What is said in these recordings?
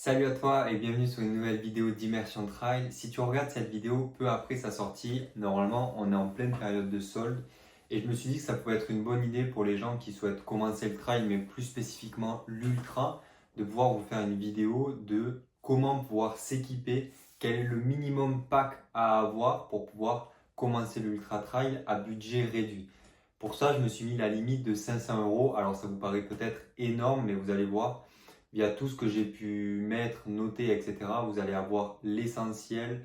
Salut à toi et bienvenue sur une nouvelle vidéo d'Immersion Trail. Si tu regardes cette vidéo peu après sa sortie, normalement on est en pleine période de solde et je me suis dit que ça pouvait être une bonne idée pour les gens qui souhaitent commencer le trail mais plus spécifiquement l'ultra, de pouvoir vous faire une vidéo de comment pouvoir s'équiper, quel est le minimum pack à avoir pour pouvoir commencer l'ultra trail à budget réduit. Pour ça, je me suis mis la limite de 500 euros. Alors ça vous paraît peut-être énorme mais vous allez voir via tout ce que j'ai pu mettre, noter, etc., vous allez avoir l'essentiel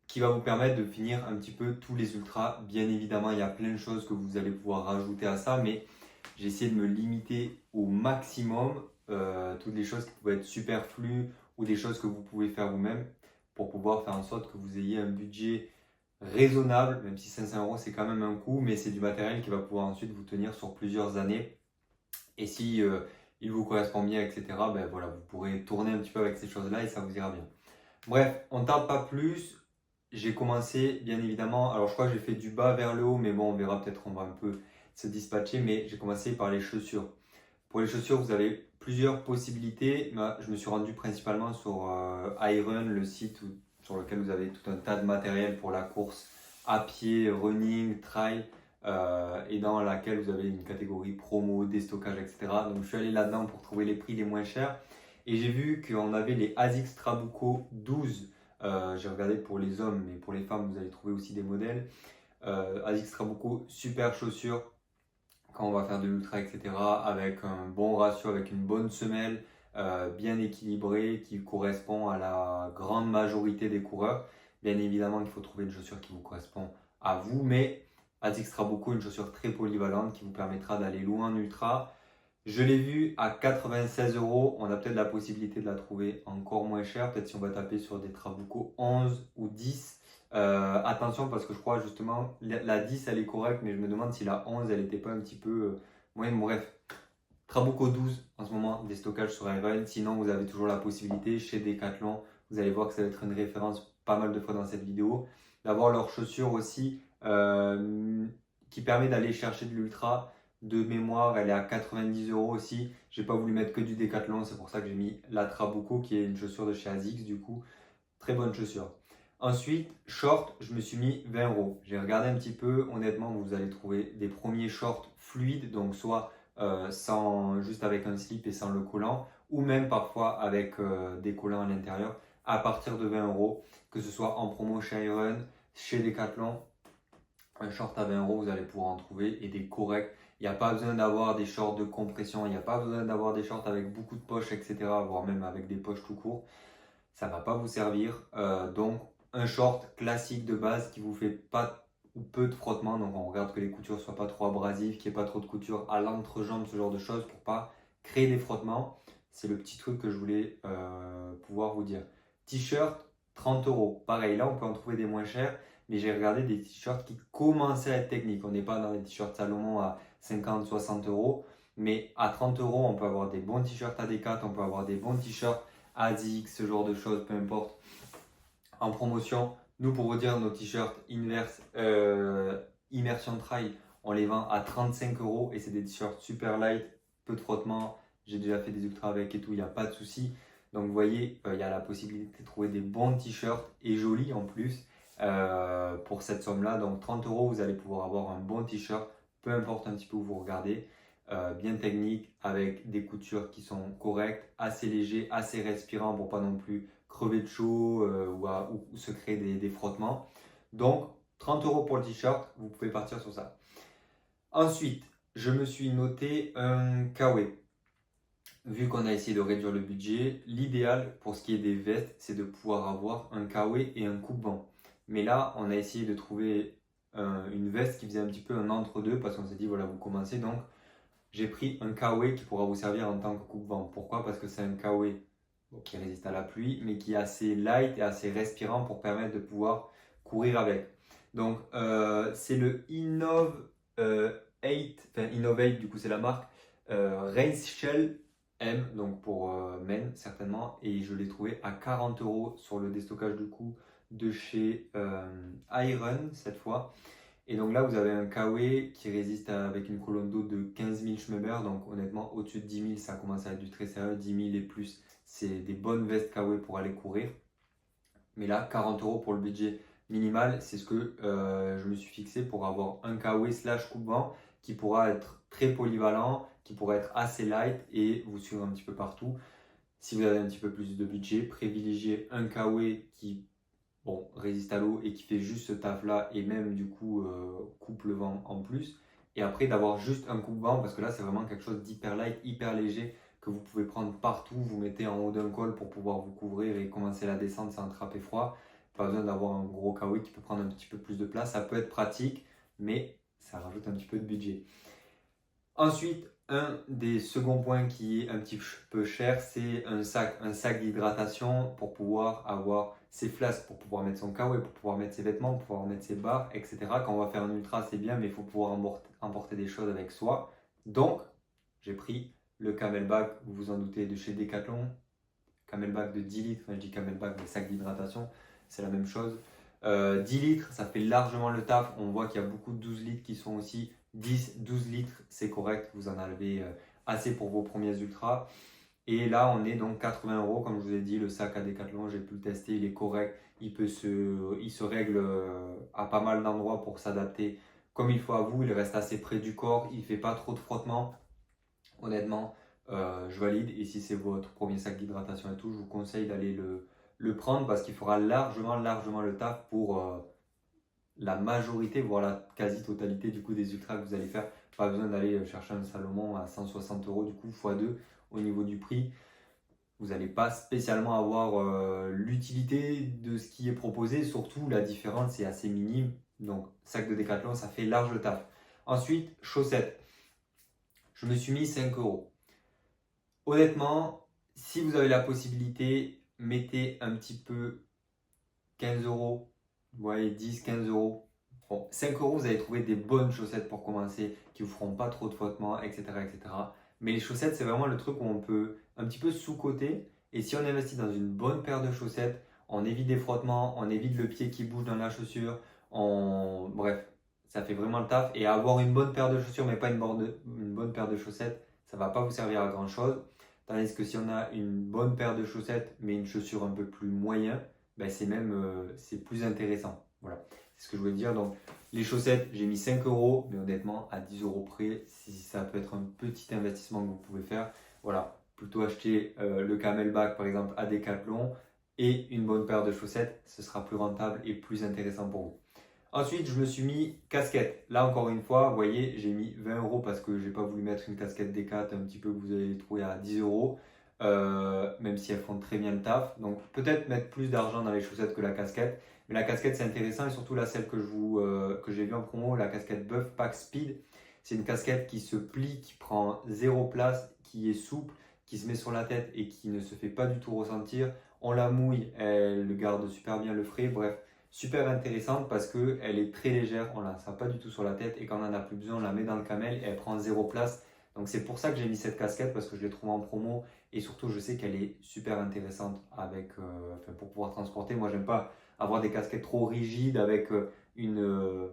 qui va vous permettre de finir un petit peu tous les ultras. Bien évidemment, il y a plein de choses que vous allez pouvoir rajouter à ça, mais j'ai essayé de me limiter au maximum toutes les choses qui pouvaient être superflues ou des choses que vous pouvez faire vous-même pour pouvoir faire en sorte que vous ayez un budget raisonnable, même si 500 euros c'est quand même un coût, mais c'est du matériel qui va pouvoir ensuite vous tenir sur plusieurs années. Et si il vous correspond bien, etc., ben voilà, vous pourrez tourner un petit peu avec ces choses-là et ça vous ira bien. Bref, on ne tarde pas plus. J'ai commencé, bien évidemment, alors je crois que j'ai fait du bas vers le haut, mais bon, on verra peut-être, on va un peu se dispatcher, mais j'ai commencé par les chaussures. Pour les chaussures, vous avez plusieurs possibilités. Je me suis rendu principalement sur Iron, le site sur lequel vous avez tout un tas de matériel pour la course à pied, running, trail, et dans laquelle vous avez une catégorie promo, déstockage, etc. Donc je suis allé là-dedans pour trouver les prix les moins chers. Et j'ai vu qu'on avait les ASICS Trabuco 12. J'ai regardé pour les hommes, mais pour les femmes, vous allez trouver aussi des modèles. ASICS Trabuco, super chaussures quand on va faire de l'ultra, etc., avec un bon ratio, avec une bonne semelle, bien équilibrée, qui correspond à la grande majorité des coureurs. Bien évidemment qu'il faut trouver une chaussure qui vous correspond à vous, mais ASICS Trabuco, une chaussure très polyvalente qui vous permettra d'aller loin en ultra. Je l'ai vu à 96 euros. On a peut-être la possibilité de la trouver encore moins chère. Peut-être si on va taper sur des Trabuco 11 ou 10. Attention parce que je crois justement la 10 elle est correcte, mais je me demande si la 11 elle n'était pas un petit peu moyenne. Bref, Trabuco 12 en ce moment, des stockages sur Iron. Sinon, vous avez toujours la possibilité chez Decathlon. Vous allez voir que ça va être une référence pas mal de fois dans cette vidéo. D'avoir leurs chaussures aussi qui permet d'aller chercher de l'ultra. De mémoire, elle est à 90 euros aussi. J'ai pas voulu mettre que du Decathlon, c'est pour ça que j'ai mis la Trabuco qui est une chaussure de chez ASICS du coup. Très bonne chaussure. Ensuite, short, je me suis mis 20 euros. J'ai regardé un petit peu, honnêtement, vous allez trouver des premiers shorts fluides, donc soit juste avec un slip et sans le collant, ou même parfois avec des collants à l'intérieur, à partir de 20 euros, que ce soit en promo chez Iron, chez Decathlon. Un short à 20 euros, vous allez pouvoir en trouver et des corrects. Il n'y a pas besoin d'avoir des shorts de compression, il n'y a pas besoin d'avoir des shorts avec beaucoup de poches, etc., voire même avec des poches tout court. Ça ne va pas vous servir. Donc, un short classique de base qui vous fait pas ou peu de frottement. Donc, on regarde que les coutures ne soient pas trop abrasives, qu'il n'y ait pas trop de couture à l'entrejambe, ce genre de choses pour pas créer des frottements. C'est le petit truc que je voulais pouvoir vous dire. T-shirt, 30 euros. Pareil, là, on peut en trouver des moins chers, mais j'ai regardé des t-shirts qui commençaient à être techniques. On n'est pas dans des t-shirts Salomon à 50, 60 euros, mais à 30 euros, on peut avoir des bons t-shirts à Decat, on peut avoir des bons t-shirts ASICS, ce genre de choses, peu importe, en promotion. Nous, pour vous dire, nos t-shirts Inverse Immersion Trail, on les vend à 35 euros et c'est des t-shirts super light, peu de frottement. J'ai déjà fait des ultras avec et tout, il n'y a pas de souci. Donc, vous voyez, il y a la possibilité de trouver des bons t-shirts et jolis en plus pour cette somme-là. Donc, 30 euros, vous allez pouvoir avoir un bon t-shirt, peu importe un petit peu où vous regardez. Bien technique, avec des coutures qui sont correctes, assez légers, assez respirants pour pas non plus crever de chaud ou se créer des frottements. Donc 30 euros pour le t-shirt, vous pouvez partir sur ça. Ensuite, je me suis noté un Kawe. Vu qu'on a essayé de réduire le budget, l'idéal pour ce qui est des vestes, c'est de pouvoir avoir un Kawe et un coupe-vent. Mais là, on a essayé de trouver une veste qui faisait un petit peu un entre-deux parce qu'on s'est dit, voilà, vous commencez donc j'ai pris un Kawe qui pourra vous servir en tant que coupe-vent. Pourquoi? Parce que c'est un Kawe qui résiste à la pluie, mais qui est assez light et assez respirant pour permettre de pouvoir courir avec. Donc, c'est le Innovate, du coup, c'est la marque Race Shell M, donc pour men, certainement. Et je l'ai trouvé à 40 euros sur le déstockage du coup de chez Iron cette fois. Et donc là, vous avez un Kawe qui résiste avec une colonne d'eau de 15 000 Schmeber. Donc honnêtement, au-dessus de 10 000, ça commence à être du très sérieux. 10 000 et plus, c'est des bonnes vestes KW pour aller courir. Mais là, 40 € pour le budget minimal, c'est ce que je me suis fixé pour avoir un KW slash coupe-vent qui pourra être très polyvalent, qui pourra être assez light et vous suivre un petit peu partout. Si vous avez un petit peu plus de budget, privilégiez un KW qui résiste à l'eau et qui fait juste ce taf-là et même du coup coupe le vent en plus. Et après d'avoir juste un coupe-vent parce que là c'est vraiment quelque chose d'hyper light, hyper léger que vous pouvez prendre partout, vous mettez en haut d'un col pour pouvoir vous couvrir et commencer la descente sans attraper froid. Pas besoin d'avoir un gros KW qui peut prendre un petit peu plus de place, ça peut être pratique mais ça rajoute un petit peu de budget. Ensuite, un des seconds points qui est un petit peu cher, c'est un sac d'hydratation pour pouvoir avoir ses flasques, pour pouvoir mettre son KW, pour pouvoir mettre ses vêtements, pour pouvoir mettre ses barres, etc. Quand on va faire un ultra, c'est bien, mais il faut pouvoir emporter des choses avec soi. Donc, j'ai pris le Camelback, vous vous en doutez, de chez Decathlon. Camelback de 10 litres, enfin je dis Camelback, mais sac d'hydratation, c'est la même chose. 10 litres, ça fait largement le taf. On voit qu'il y a beaucoup de 12 litres qui sont aussi 10, 12 litres, c'est correct. Vous en avez assez pour vos premiers ultras. Et là, on est donc 80 €. Comme je vous ai dit, le sac à Decathlon, j'ai pu le tester, il est correct. Il se règle à pas mal d'endroits pour s'adapter comme il faut à vous. Il reste assez près du corps, il ne fait pas trop de frottement. Honnêtement, je valide. Et si c'est votre premier sac d'hydratation et tout, je vous conseille d'aller le prendre parce qu'il fera largement le taf pour la majorité, voire la quasi-totalité du coup des ultras que vous allez faire. Pas besoin d'aller chercher un Salomon à 160 € du coup x2 au niveau du prix. Vous n'allez pas spécialement avoir l'utilité de ce qui est proposé, surtout la différence est assez minime. Donc sac de Decathlon, ça fait large le taf. Ensuite, chaussettes. Je me suis mis 5 €. Honnêtement, si vous avez la possibilité, mettez un petit peu 15 €, vous voyez, 10, 15 €. Bon, 5 €, vous allez trouver des bonnes chaussettes pour commencer, qui ne vous feront pas trop de frottements, etc., etc. Mais les chaussettes, c'est vraiment le truc où on peut un petit peu sous-coter. Et si on investit dans une bonne paire de chaussettes, on évite des frottements, on évite le pied qui bouge dans la chaussure. Bref, ça fait vraiment le taf. Et avoir une bonne paire de chaussures, mais pas une bonne paire de chaussettes, ça ne va pas vous servir à grand-chose. Tandis que si on a une bonne paire de chaussettes, mais une chaussure un peu plus moyen, ben c'est plus intéressant. Voilà, c'est ce que je voulais dire. Donc, les chaussettes, j'ai mis 5 €, mais honnêtement, à 10 € près, si ça peut être un petit investissement que vous pouvez faire, voilà, plutôt acheter le Camelback par exemple à Decathlon et une bonne paire de chaussettes, ce sera plus rentable et plus intéressant pour vous. Ensuite, je me suis mis casquette. Là, encore une fois, vous voyez, j'ai mis 20 € parce que je n'ai pas voulu mettre une casquette Decat un petit peu que vous allez trouver à 10 €, même si elles font très bien le taf. Donc, peut-être mettre plus d'argent dans les chaussettes que la casquette. Mais la casquette, c'est intéressant et surtout là, celle que j'ai vue en promo, la casquette Buff Pack Speed. C'est une casquette qui se plie, qui prend zéro place, qui est souple, qui se met sur la tête et qui ne se fait pas du tout ressentir. On la mouille, elle garde super bien le frais. Bref, super intéressante parce qu'elle est très légère, on ne la sert pas du tout sur la tête et quand on n'en a plus besoin, on la met dans le camel et elle prend zéro place. Donc c'est pour ça que j'ai mis cette casquette parce que je l'ai trouvée en promo et surtout je sais qu'elle est super intéressante pour pouvoir transporter. Moi j'aime pas avoir des casquettes trop rigides avec une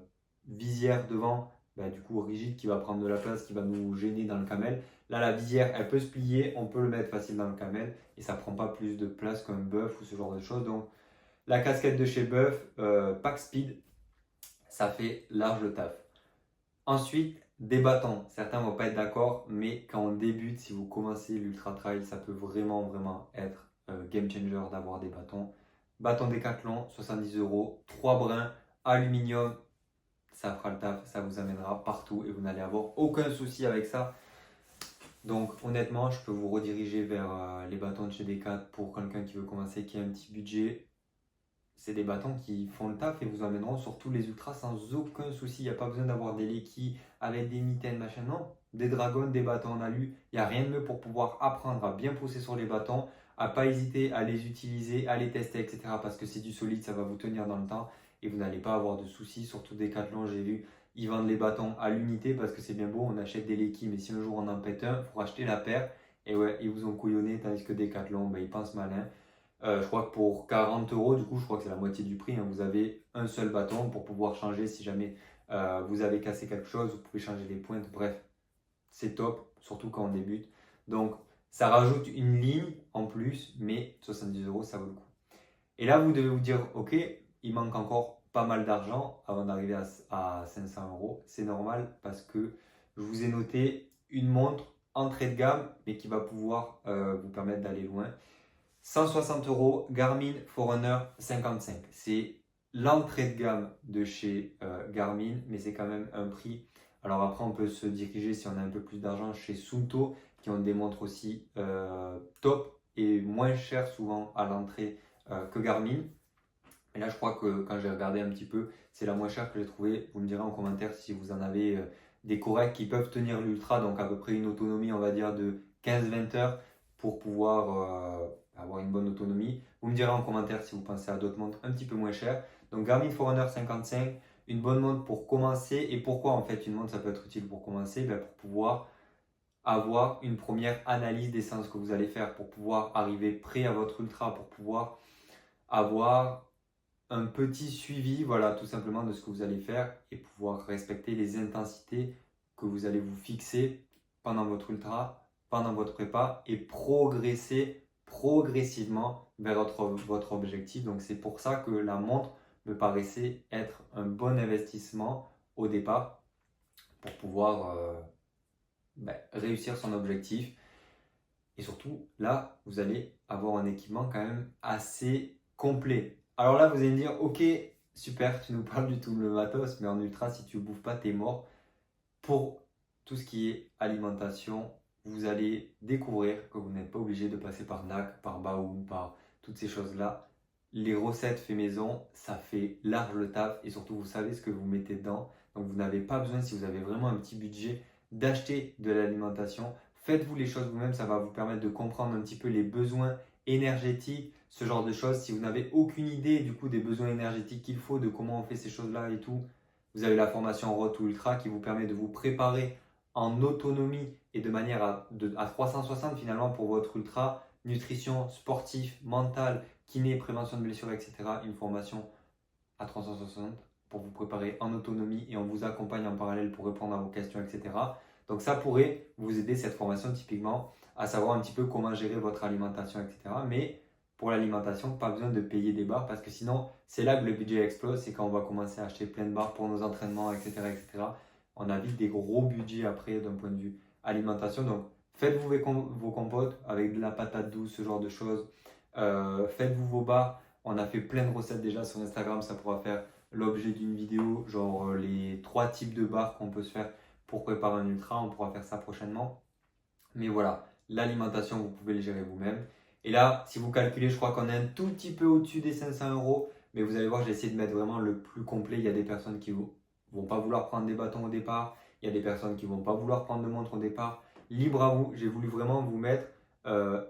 visière devant, du coup rigide qui va prendre de la place, qui va nous gêner dans le camel. Là la visière elle peut se plier, on peut le mettre facile dans le camel et ça prend pas plus de place qu'un Buff ou ce genre de choses. Donc la casquette de chez Buff, Pack Speed, ça fait large le taf. Ensuite, des bâtons. Certains ne vont pas être d'accord, mais quand on débute, si vous commencez l'ultra trail, ça peut vraiment être game changer d'avoir des bâtons. Bâton Décathlon, 70 €, 3 brins, aluminium, ça fera le taf, ça vous amènera partout et vous n'allez avoir aucun souci avec ça. Donc honnêtement, je peux vous rediriger vers les bâtons de chez Decat pour quelqu'un qui veut commencer, qui a un petit budget. C'est des bâtons qui font le taf et vous emmèneront sur tous les ultras sans aucun souci. Il n'y a pas besoin d'avoir des Leki avec des mitaines, machin. Non, des dragons, des bâtons en alu. Il n'y a rien de mieux pour pouvoir apprendre à bien pousser sur les bâtons, à pas hésiter à les utiliser, à les tester, etc. Parce que c'est du solide, ça va vous tenir dans le temps et vous n'allez pas avoir de soucis. Surtout Decathlon, j'ai vu, ils vendent les bâtons à l'unité parce que c'est bien beau, on achète des Leki, mais si un jour on en pète un, il faut racheter la paire. Et ouais, ils vous ont couillonné, tandis que Decathlon, ils pensent malin. Je crois que pour 40 €, du coup, je crois que c'est la moitié du prix, hein, vous avez un seul bâton pour pouvoir changer si jamais vous avez cassé quelque chose, vous pouvez changer les pointes, bref, c'est top, surtout quand on débute. Donc, Ça rajoute une ligne en plus, mais 70 euros, ça vaut le coup. Et là, vous devez vous dire, ok, il manque encore pas mal d'argent avant d'arriver à 500 euros. C'est normal parce que je vous ai noté une montre entrée de gamme, mais qui va pouvoir vous permettre d'aller loin. 160 euros, Garmin Forerunner 55. C'est l'entrée de gamme de chez Garmin, mais c'est quand même un prix. Alors après, on peut se diriger, si on a un peu plus d'argent, chez Suunto, qui ont des montres aussi top et moins chères souvent à l'entrée que Garmin. Et là, je crois que quand j'ai regardé un petit peu, c'est la moins chère que j'ai trouvée. Vous me direz en commentaire si vous en avez des corrects qui peuvent tenir l'ultra, donc à peu près une autonomie, on va dire, de 15-20 heures pour pouvoir avoir une bonne autonomie. Vous me direz en commentaire si vous pensez à d'autres montres un petit peu moins chères. Donc Garmin Forerunner 55, une bonne montre pour commencer. Et pourquoi en fait une montre ça peut être utile pour commencer? Ben, pour pouvoir avoir une première analyse des séances que vous allez faire, pour pouvoir arriver prêt à votre ultra, pour pouvoir avoir un petit suivi, voilà, tout simplement de ce que vous allez faire et pouvoir respecter les intensités que vous allez vous fixer pendant votre ultra, pendant votre prépa et progresser progressivement vers votre objectif. Donc c'est pour ça que la montre me paraissait être un bon investissement au départ pour pouvoir réussir son objectif. Et surtout, là, vous allez avoir un équipement quand même assez complet. Alors là, vous allez me dire, ok, super, tu nous parles du tout le matos, mais en ultra, si tu ne bouffes pas, t'es mort. Pour tout ce qui est alimentation, vous allez découvrir que vous n'êtes pas obligé de passer par NAC, par Baoum, par toutes ces choses-là. Les recettes fait maison, ça fait large le taf et surtout vous savez ce que vous mettez dedans. Donc vous n'avez pas besoin, si vous avez vraiment un petit budget, d'acheter de l'alimentation. Faites-vous les choses vous-même, ça va vous permettre de comprendre un petit peu les besoins énergétiques, ce genre de choses. Si vous n'avez aucune idée du coup des besoins énergétiques qu'il faut, de comment on fait ces choses-là et tout, vous avez la formation Road to Ultra qui vous permet de vous préparer en autonomie et de manière à 360 finalement pour votre ultra, nutrition, sportif, mental, kiné, prévention de blessures, etc. Une formation à 360 pour vous préparer en autonomie et on vous accompagne en parallèle pour répondre à vos questions, etc. Donc ça pourrait vous aider cette formation typiquement à savoir un petit peu comment gérer votre alimentation, etc. Mais pour l'alimentation, pas besoin de payer des barres parce que sinon, c'est là que le budget explose, c'est quand on va commencer à acheter plein de barres pour nos entraînements, etc. etc. On a vite des gros budgets après d'un point de vue alimentation. Donc faites-vous vos compotes avec de la patate douce, ce genre de choses. Faites-vous vos barres. On a fait plein de recettes déjà sur Instagram, ça pourra faire l'objet d'une vidéo, genre les 3 types de barres qu'on peut se faire pour préparer un ultra, on pourra faire ça prochainement. Mais voilà, l'alimentation, vous pouvez le gérer vous-même. Et là, si vous calculez, je crois qu'on est un tout petit peu au-dessus des 500 euros. Mais vous allez voir, j'ai essayé de mettre vraiment le plus complet. Il y a des personnes qui vont pas vouloir prendre des bâtons au départ. Il y a des personnes qui vont pas vouloir prendre de montre au départ. Libre à vous. J'ai voulu vraiment vous mettre euh,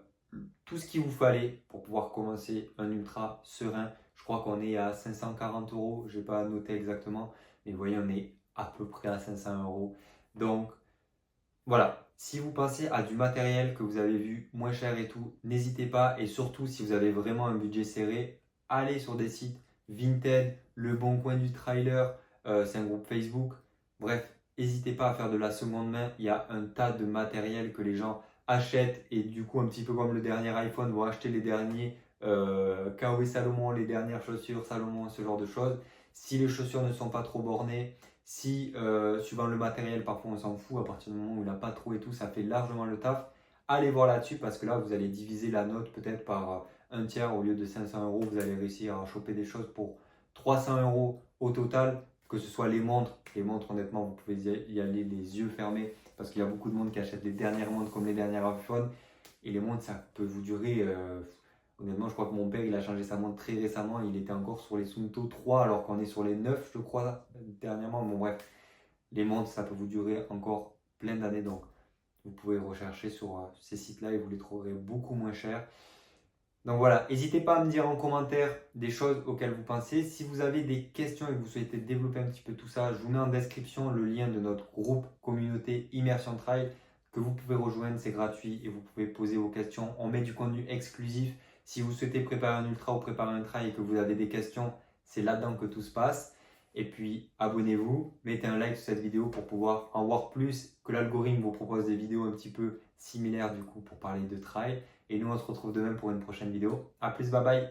tout ce qu'il vous fallait pour pouvoir commencer un ultra serein. Je crois qu'on est à 540 euros. Je n'ai pas noté exactement. Mais vous voyez, on est à peu près à 500 euros. Donc, voilà, si vous pensez à du matériel que vous avez vu moins cher et tout, n'hésitez pas. Et surtout, si vous avez vraiment un budget serré, allez sur des sites Vinted, Le Bon Coin du Trailer, c'est un groupe Facebook. Bref, n'hésitez pas à faire de la seconde main. Il y a un tas de matériel que les gens achètent et du coup, un petit peu comme le dernier iPhone, vont acheter les derniers KW Salomon, les dernières chaussures Salomon, ce genre de choses. Si les chaussures ne sont pas trop bornées, si, suivant le matériel, parfois on s'en fout, à partir du moment où il n'a pas trop et tout, ça fait largement le taf. Allez voir là-dessus parce que là, vous allez diviser la note peut-être par un tiers au lieu de 500 euros. Vous allez réussir à choper des choses pour 300 euros au total, que ce soit les montres. Les montres, honnêtement, vous pouvez y aller les yeux fermés parce qu'il y a beaucoup de monde qui achète les dernières montres comme les dernières iPhone. Et les montres, ça peut vous durer. Honnêtement, je crois que mon père, il a changé sa montre très récemment. Il était encore sur les Suunto 3 alors qu'on est sur les 9, je crois, dernièrement. Bon, bref, les montres, ça peut vous durer encore plein d'années. Donc, vous pouvez rechercher sur ces sites-là et vous les trouverez beaucoup moins chers. Donc voilà, n'hésitez pas à me dire en commentaire des choses auxquelles vous pensez. Si vous avez des questions et que vous souhaitez développer un petit peu tout ça, je vous mets en description le lien de notre groupe communauté Immersion Trail que vous pouvez rejoindre, c'est gratuit et vous pouvez poser vos questions. On met du contenu exclusif. Si vous souhaitez préparer un ultra ou préparer un trail et que vous avez des questions, c'est là-dedans que tout se passe. Et puis abonnez-vous, mettez un like sur cette vidéo pour pouvoir en voir plus, que l'algorithme vous propose des vidéos un petit peu similaire du coup pour parler de trail. Et nous, on se retrouve demain pour une prochaine vidéo. A plus, bye bye!